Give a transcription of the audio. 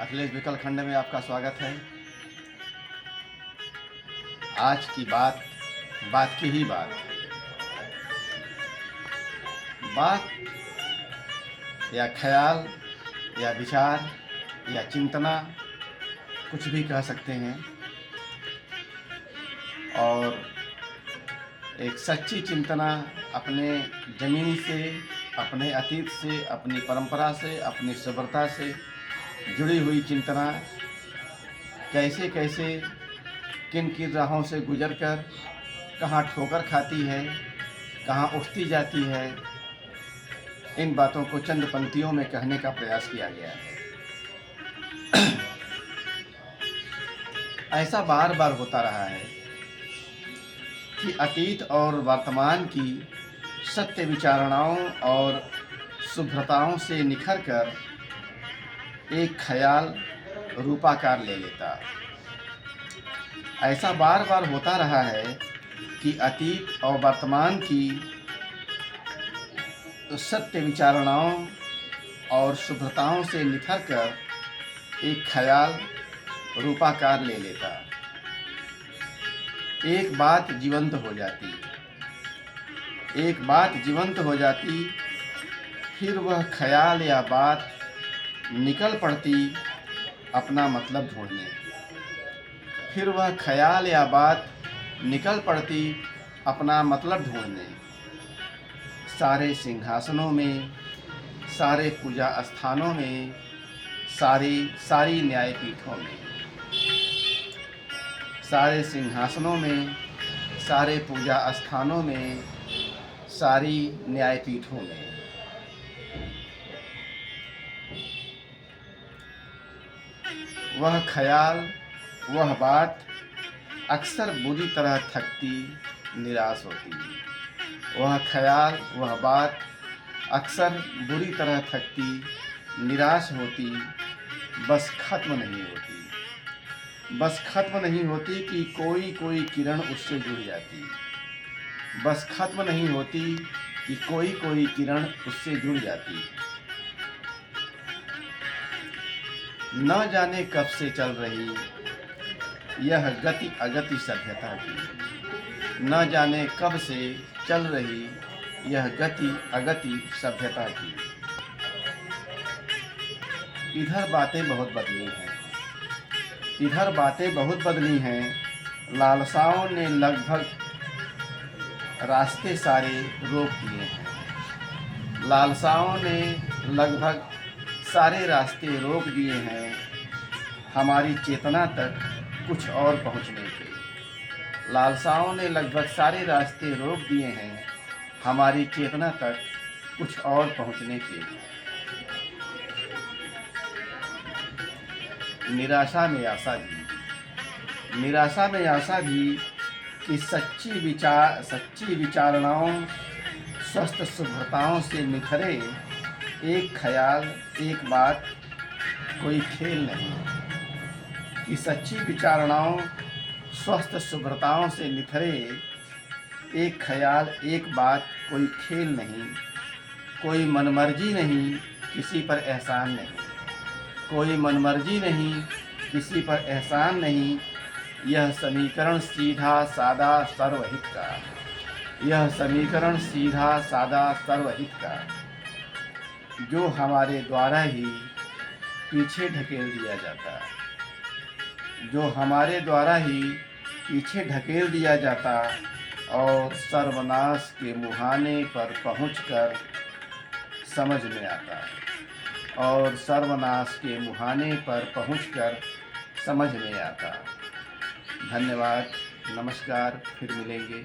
अखिलेश विकल खंड में आपका स्वागत है। आज की बात बात की ही बात या ख्याल या विचार या चिंतना, कुछ भी कह सकते हैं। और एक सच्ची चिंतना अपने ज़मीन से, अपने अतीत से, अपनी परंपरा से, अपनी सभ्यता से जुड़ी हुई चिंतना कैसे कैसे किन किन राहों से गुजरकर कहाँ ठोकर खाती है, कहाँ उठती जाती है, इन बातों को चंद पंक्तियों में कहने का प्रयास किया गया है। ऐसा बार बार होता रहा है कि अतीत और वर्तमान की सत्य विचारणाओं और शुभ्रताओं से निखरकर एक ख्याल रूपाकार ले लेता। ऐसा बार बार होता रहा है कि अतीत और वर्तमान की सत्य विचारणाओं और शुभ्रताओं से निखरकर एक ख्याल रूपाकार ले लेता। एक बात जीवंत हो जाती, फिर वह ख्याल या बात निकल पड़ती अपना मतलब ढूंढने। सारे सिंहासनों में, सारे पूजा स्थानों में, सारी न्यायपीठों में, सारे सिंहासनों में, सारे पूजा स्थानों में, सारी न्यायपीठों में। वह ख्याल, वह बात अक्सर बुरी तरह थकती, निराश होती। वह ख्याल, वह बात अक्सर बुरी तरह थकती, निराश होती, बस खत्म नहीं होती कि कोई किरण उससे जुड़ जाती। न जाने कब से चल रही यह गति अगति सभ्यता की। न जाने कब से चल रही यह गति अगति सभ्यता की। इधर बातें बहुत बदली हैं। लालसाओं ने लगभग रास्ते सारे रोक दिए हैं। हमारी चेतना तक कुछ और पहुँचने के। लालसाओं ने लगभग सारे रास्ते रोक दिए हैं, हमारी चेतना तक कुछ और पहुँचने के। निराशा में आशा भी कि सच्ची विचारणाओं, स्वस्थ शुभ्रताओं से निखरे एक ख्याल, एक बात, कोई खेल नहीं। कि सच्ची विचारणाओं, स्वस्थ शुभ्रताओं से निखरे एक ख्याल, एक बात, कोई खेल नहीं। कोई मनमर्जी नहीं, किसी पर एहसान नहीं। यह समीकरण सीधा सादा सर्वहित का, जो हमारे द्वारा ही पीछे ढकेल दिया जाता और सर्वनाश के मुहाने पर पहुंचकर समझ में आता। धन्यवाद, नमस्कार, फिर मिलेंगे।